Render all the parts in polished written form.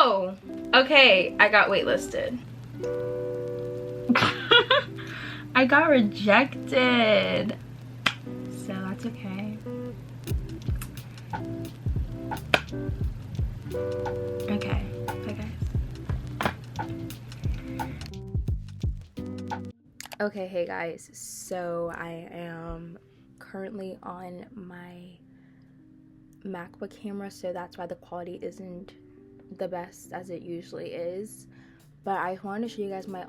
Oh, okay, I got waitlisted. I got rejected, so that's okay. Okay, bye guys. Okay, hey guys, so I am currently on my MacBook camera, so that's why the quality isn't the best as it usually is, but I wanted to show you guys my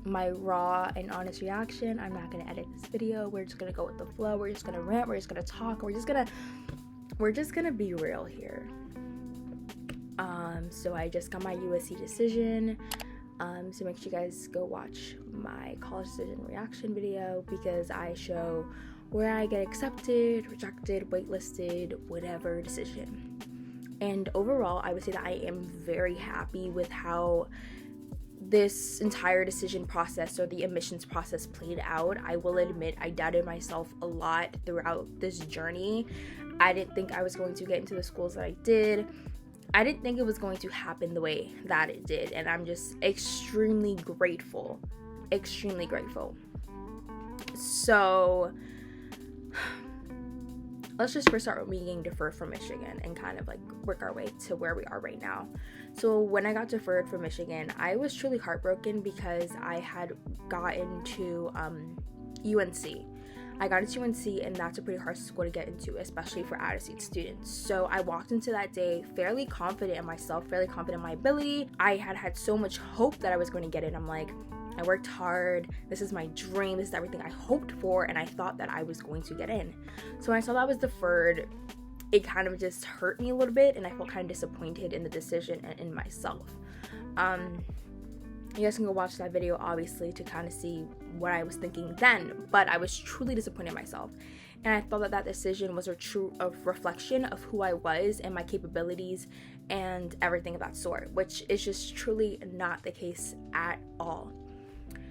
my raw and honest reaction. I'm not gonna edit this video. We're just gonna go with the flow. We're just gonna rant. We're just gonna talk. We're just gonna be real here. So I just got my USC decision. So make sure you guys go watch my college decision reaction video, because I show where I get accepted, rejected, waitlisted, whatever decision. And overall, I would say that I am very happy with how this entire decision process, or the admissions process, played out. I will admit I doubted myself a lot throughout this journey. I didn't think I was going to get into the schools that I did. I didn't think it was going to happen the way that it did, and I'm just extremely grateful. Extremely grateful. So let's just first start with me getting deferred from Michigan and kind of like work our way to where we are right now. So when I got deferred from Michigan, I was truly heartbroken because I had gotten to UNC. I got into UNC, and that's a pretty hard school to get into, especially for out-of-state students. So I walked into that day fairly confident in myself, fairly confident in my ability. I had so much hope that I was going to get it. I'm like, I worked hard. This is my dream. This is everything I hoped for, and I thought that I was going to get in. So when I saw that I was deferred, it kind of just hurt me a little bit, and I felt kind of disappointed in the decision and in myself. You guys can go watch that video, obviously, to kind of see what I was thinking then, but I was truly disappointed in myself. And I thought that that decision was a true reflection of who I was and my capabilities and everything of that sort, which is just truly not the case at all.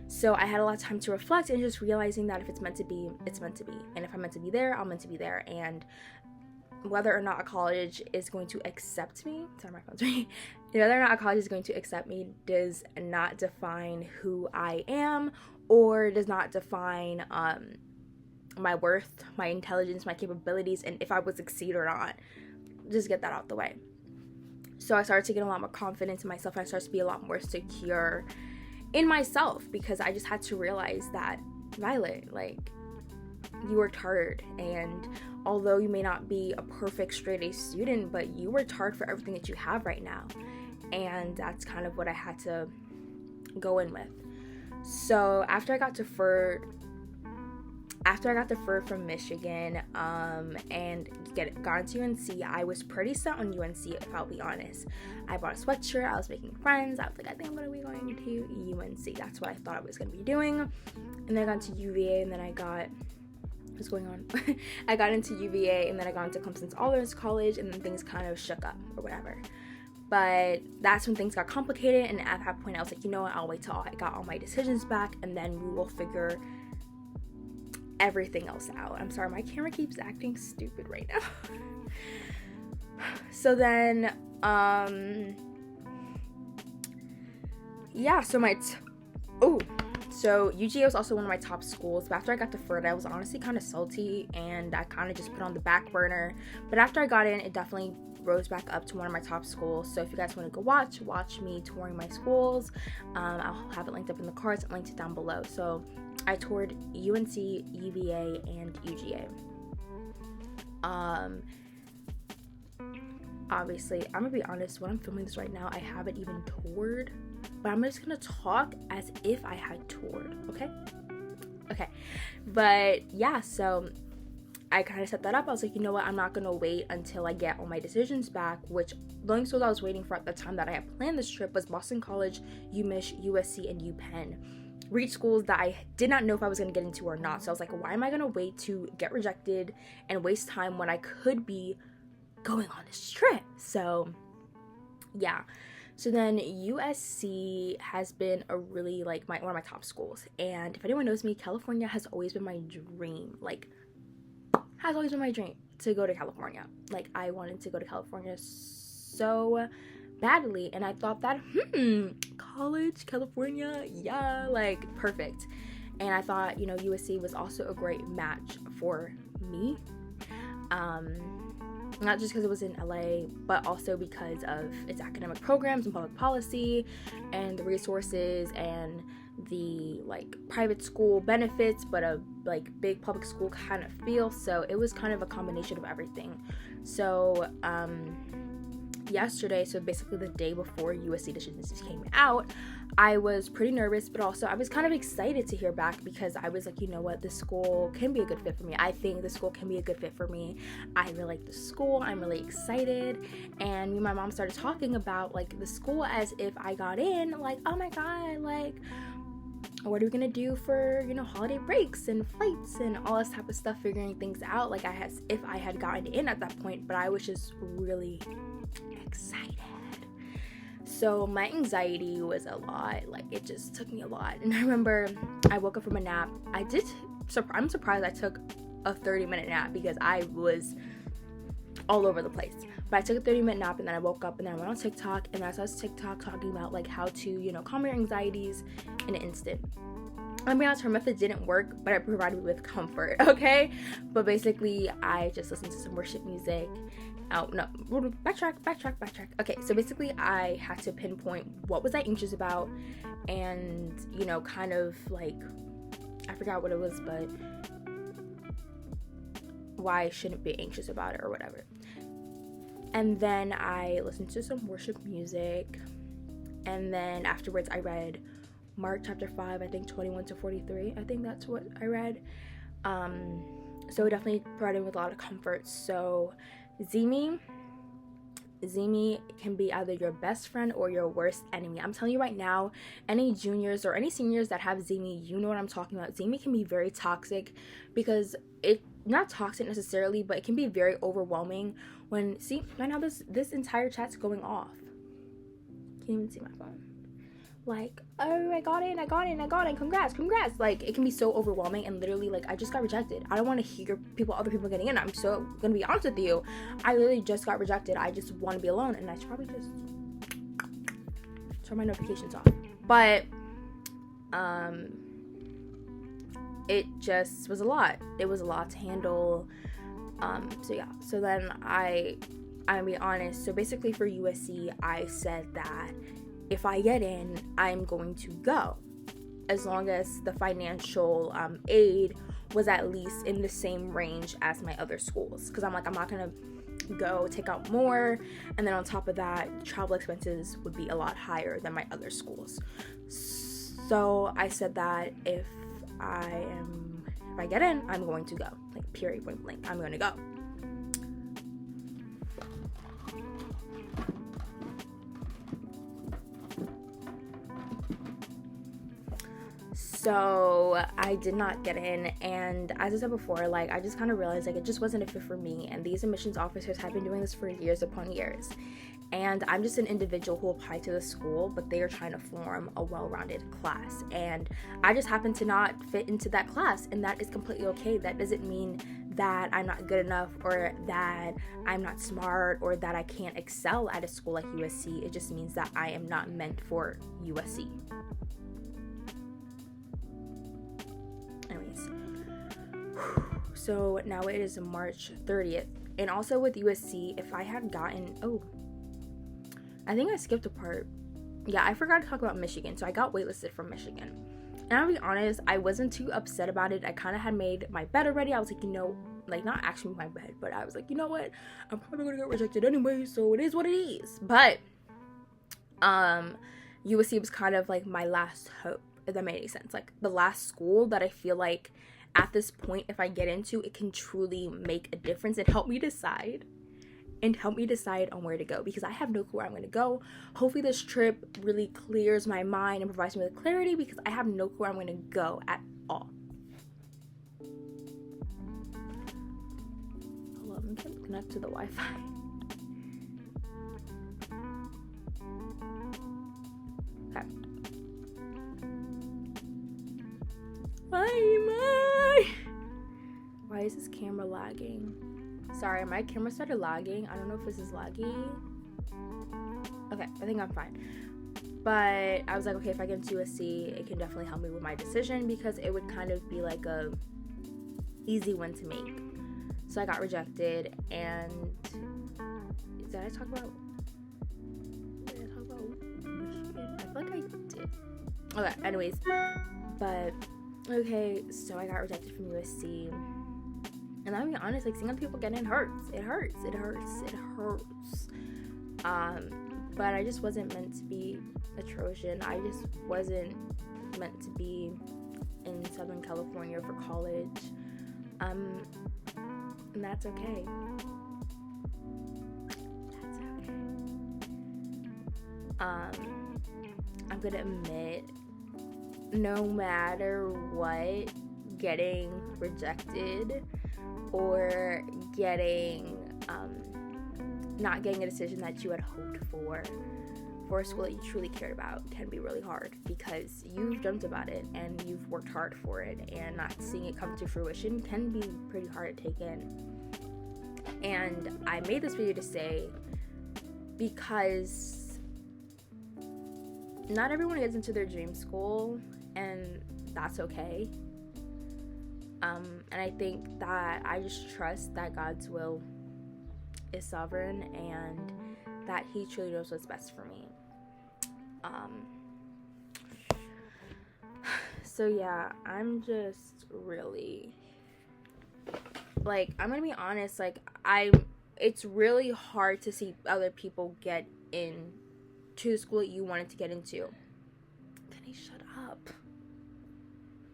So I had a lot of time to reflect, and just realizing that if it's meant to be, it's meant to be. And if I'm meant to be there, I'm meant to be there. And whether or not a college is going to accept me, sorry, my phone's ringing. Whether or not a college is going to accept me does not define who I am, or does not define my worth, my intelligence, my capabilities, and if I would succeed or not. Just get that out the way. So I started to get a lot more confidence in myself, and I started to be a lot more secure in myself, because I just had to realize that, Violet, like, you worked hard, and although you may not be a perfect straight A student, but you worked hard for everything that you have right now. And that's kind of what I had to go in with. So after I got deferred from Michigan and got into UNC, I was pretty set on UNC, if I'll be honest. I bought a sweatshirt, I was making friends, I was like, I think I'm gonna be going to UNC. That's what I thought I was gonna be doing. And then I got into UVA, and then what's going on? I got into UVA, and then I got into Clemson's All-Learners College, and then things kind of shook up or whatever. But that's when things got complicated, and at that point I was like, you know what, I'll wait till I got all my decisions back, and then we will figure everything else out. I'm sorry, my camera keeps acting stupid right now. So then, yeah, so so UGA was also one of my top schools, but after I got deferred, I was honestly kind of salty, and I kind of just put on the back burner. But after I got in, it definitely rose back up to one of my top schools. So if you guys want to go watch me touring my schools, I'll have it linked up in the cards and linked it down below. So I toured UNC, UVA, and UGA. Obviously, I'm gonna be honest, when I'm filming this right now, I haven't even toured, but I'm just gonna talk as if I had toured, okay? But yeah, so I kind of set that up. I was like, you know what, I'm not gonna wait until I get all my decisions back, which the only schools I was waiting for at the time that I had planned this trip was Boston College, Umich, USC, and UPenn. Reach schools that I did not know if I was gonna get into or not. So I was like, why am I gonna wait to get rejected and waste time when I could be going on this trip? So yeah, so then USC has been a really one of my top schools, and if anyone knows me, California has always been my dream, to go to California. Like, I wanted to go to California so badly, and I thought that college, California, yeah, like perfect. And I thought, USC was also a great match for me, not just because it was in LA, but also because of its academic programs and public policy and the resources and the like private school benefits, but a like big public school kind of feel. So it was kind of a combination of everything. So yesterday, so basically the day before USC decisions came out, I was pretty nervous, but also I was kind of excited to hear back, because I was like, you know what, this school can be a good fit for me. I think the school can be a good fit for me. I really like the school. I'm really excited. And me and my mom started talking about like the school as if I got in, like, oh my God, like, what are we gonna do for, holiday breaks and flights and all this type of stuff, figuring things out like if I had gotten in at that point. But I was just really excited. So my anxiety was a lot, like it just took me a lot. And I remember I woke up from a nap. I'm surprised I took a 30-minute nap, because I was all over the place. But I took a 30-minute nap, and then I woke up, and then I went on TikTok, and I saw this TikTok talking about like how to, calm your anxieties in an instant. I mean, her method didn't work, but it provided me with comfort, okay? But basically, I just listened to some worship music. Oh, no, backtrack. Okay, so basically, I had to pinpoint what was I anxious about, and, kind of like, I forgot what it was, but why I shouldn't be anxious about it or whatever. And then I listened to some worship music, and then afterwards I read Mark chapter 5, I think 21 to 43. I think that's what I read. So it definitely provided me with a lot of comfort. So Zimi can be either your best friend or your worst enemy. I'm telling you right now, any juniors or any seniors that have Zimi, you know what I'm talking about. Zimi can be very toxic, because not toxic necessarily, but it can be very overwhelming when, see, right now this entire chat's going off. Can't even see my phone. Like, oh, I got in, congrats. Like, it can be so overwhelming, and literally, like, I just got rejected. I don't want to hear other people getting in. I'm so gonna be honest with you. I literally just got rejected. I just want to be alone, and I should probably just turn my notifications off. But, it just was a lot. It was a lot to handle. So yeah. So then I'm gonna be honest. So basically for USC, I said that if I get in, I'm going to go, as long as the financial aid was at least in the same range as my other schools. Because I'm like, I'm not going to go take out more. And then on top of that, travel expenses would be a lot higher than my other schools. So I said that if I get in, I'm going to go. Like, period, point blank, I'm going to go. So I did not get in, and as I said before, like, I just kind of realized, like, it just wasn't a fit for me. And these admissions officers have been doing this for years upon years, and I'm just an individual who applied to the school, but they are trying to form a well-rounded class, and I just happen to not fit into that class, and that is completely okay. That doesn't mean that I'm not good enough, or that I'm not smart, or that I can't excel at a school like USC. It just means that I am not meant for USC. Anyways, so now it is March 30th, and also with USC, if I had gotten, I think I skipped a part. Yeah, I forgot to talk about Michigan. So I got waitlisted from Michigan. And I'll be honest, I wasn't too upset about it. I kind of had made my bed already. I was like, like, not actually my bed, but I was like, you know what? I'm probably going to get rejected anyway, so it is what it is. But USC was kind of like my last hope, if that made any sense. Like, the last school that I feel like at this point, if I get into, it can truly make a difference and help me decide on where to go, because I have no clue where I'm going to go. Hopefully this trip really clears my mind and provides me with clarity, because I have no clue where I'm going to go at all. Hold on, let me connect to the Wi-Fi. Okay. Why is this camera lagging? Sorry, my camera started lagging. I don't know if this is laggy. Okay, I think I'm fine. But I was like, okay, if I get into USC, it can definitely help me with my decision, because it would kind of be like a easy one to make. So I got rejected, and did I talk about Michigan? I feel like I did. Okay, anyways, but okay, so I got rejected from USC, and I'll be honest, like, seeing other people get in hurts. It hurts. But I just wasn't meant to be a Trojan. I just wasn't meant to be in Southern California for college. And that's okay. I'm gonna admit, no matter what, getting rejected or getting not getting a decision that you had hoped for a school that you truly cared about can be really hard, because you've dreamt about it and you've worked hard for it, and not seeing it come to fruition can be pretty hard to take in. And I made this video to say, because not everyone gets into their dream school, and that's okay. And I think that I just trust that God's will is sovereign, and that he truly knows what's best for me. So yeah, I'm just really, like, I'm gonna be honest, like, it's really hard to see other people get into the school that you wanted to get into. Can I shut up?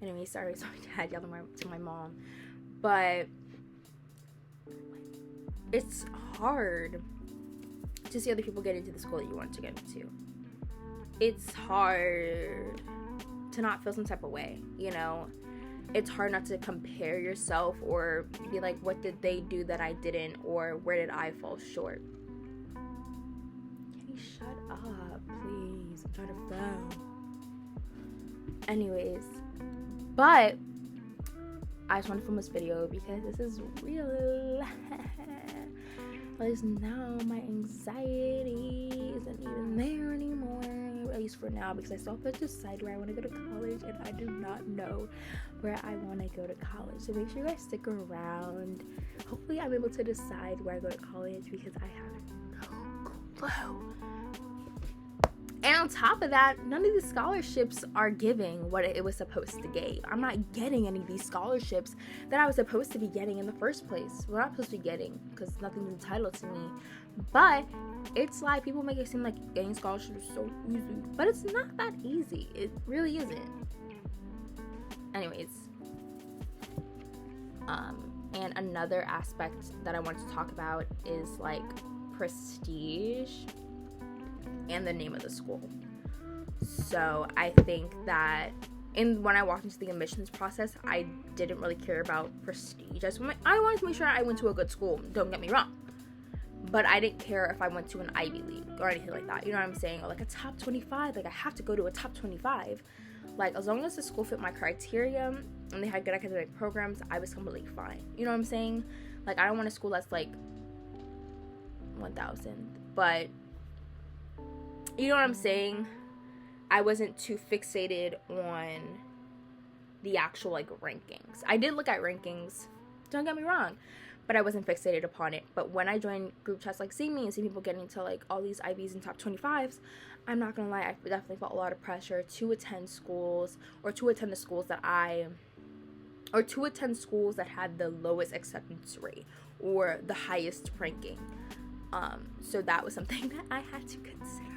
Anyway, sorry, my dad yelling to my mom. But it's hard to see other people get into the school that you want to get into. It's hard to not feel some type of way, you know? It's hard not to compare yourself or be like, what did they do that I didn't, or where did I fall short? Can you shut up, please? I'm trying to film. Anyways, but I just want to film this video because this is real. Because now my anxiety isn't even there anymore, at least for now, because I still have to decide where I want to go to college, and I do not know where I want to go to college. So make sure you guys stick around. Hopefully I'm able to decide where I go to college, because I have no clue. And on top of that, none of these scholarships are giving what it was supposed to give. I'm not getting any of these scholarships that I was supposed to be getting in the first place. We're not supposed to be getting, because nothing's entitled to me. But it's like, people make it seem like getting scholarships is so easy. But it's not that easy. It really isn't. Anyways. And another aspect that I wanted to talk about is, like, prestige and the name of the school. So I think that when I walked into the admissions process, I didn't really care about prestige. I wanted to make sure I went to a good school, don't get me wrong. But I didn't care if I went to an Ivy League or anything like that. You know what I'm saying? Or like a top 25. Like, I have to go to a top 25. Like, as long as the school fit my criteria and they had good academic programs, I was completely fine. You know what I'm saying? Like, I don't want a school that's like 1,000. But you know what I'm saying? I wasn't too fixated on the actual, like, rankings. I did look at rankings, don't get me wrong, but I wasn't fixated upon it. But when I joined group chats like See Me and see people getting into, like, all these IBs and top 25s, I'm not gonna lie, I definitely felt a lot of pressure to attend schools, or to attend the schools that to attend schools that had the lowest acceptance rate or the highest ranking. So that was something that I had to consider.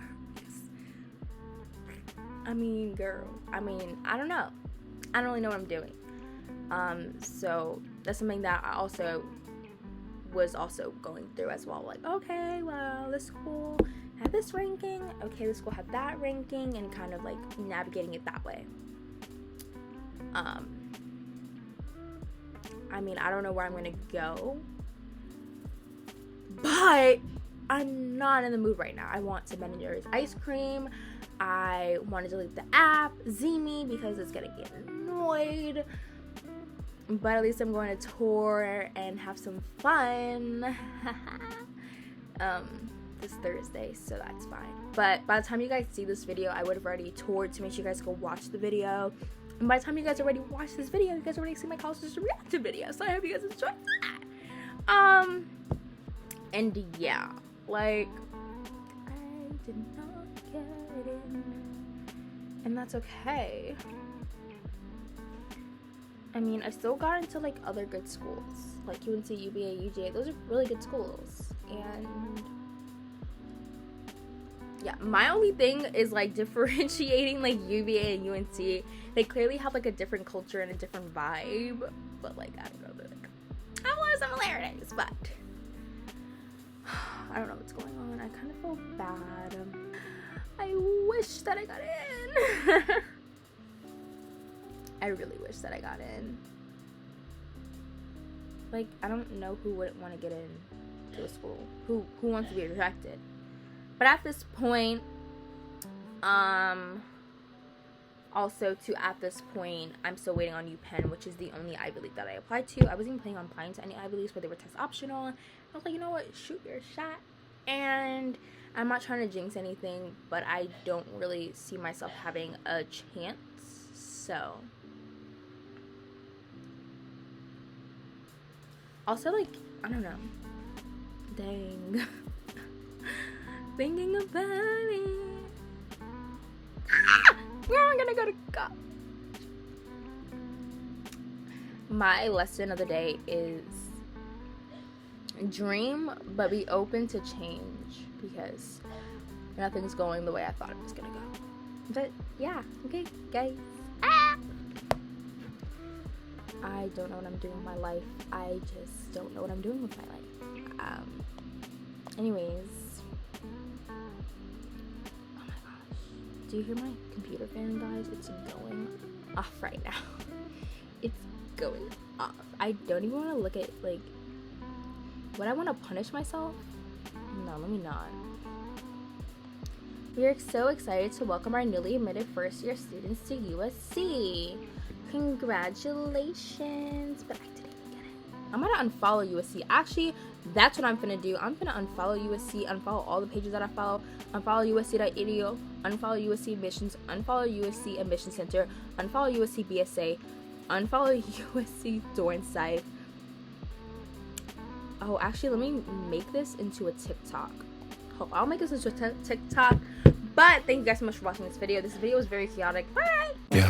I mean, girl, I don't know. I don't really know what I'm doing. So that's something that I was going through as well. Like, okay, well, this school had this ranking. Okay, this school had that ranking, and kind of like navigating it that way. I don't know where I'm gonna go, but I'm not in the mood right now. I want to Ben & Jerry's ice cream. I want to delete the app, Zeme, because it's gonna get annoyed. But at least I'm going to tour and have some fun. this Thursday, so that's fine. But by the time you guys see this video, I would have already toured, to make sure you guys go watch the video. And by the time you guys already watch this video, you guys already see my college student reaction video. So I hope you guys enjoy that. And yeah, like, I did not get in, and that's okay. I mean, I still got into like other good schools, like UNC, UVA, UGA. Those are really good schools. And yeah, my only thing is like differentiating like UVA and UNC. They clearly have like a different culture and a different vibe, but like, I don't know, they're like, I have a lot of similarities, but I don't know what's going on. I kind of feel bad. I wish that I got in. I really wish that I got in. Like, I don't know who wouldn't want to get in to a school. Who wants to be rejected? But at this point, also at this point, I'm still waiting on UPENN, which is the only Ivy League that I applied to. I wasn't even planning on applying to any Ivy Leagues, but they were test optional. I was like, you know what? Shoot your shot. And I'm not trying to jinx anything, but I don't really see myself having a chance. So also, like, I don't know. Dang. Thinking about it. Where am I gonna go to college? My lesson of the day is dream, but be open to change, because nothing's going the way I thought it was gonna go. But yeah, okay, guys. I don't know what I'm doing with my life. I just don't know what I'm doing with my life. Anyways. Oh my gosh. Do you hear my computer fan, guys? It's going off right now. It's going off. I don't even want to look at, like, would I want to punish myself? No, let me not. We are so excited to welcome our newly admitted first-year students to USC. Congratulations. But I didn't get it. I'm gonna unfollow USC. Actually, that's what I'm gonna do. I'm gonna unfollow USC, unfollow all the pages that I follow, unfollow USC.edu, unfollow USC Admissions, unfollow USC Admission Center, unfollow USC BSA, unfollow USC Dorn Site. Oh, actually, let me make this into a TikTok. I'll make this into a TikTok. But thank you guys so much for watching this video. This video was very chaotic. Bye! Yeah.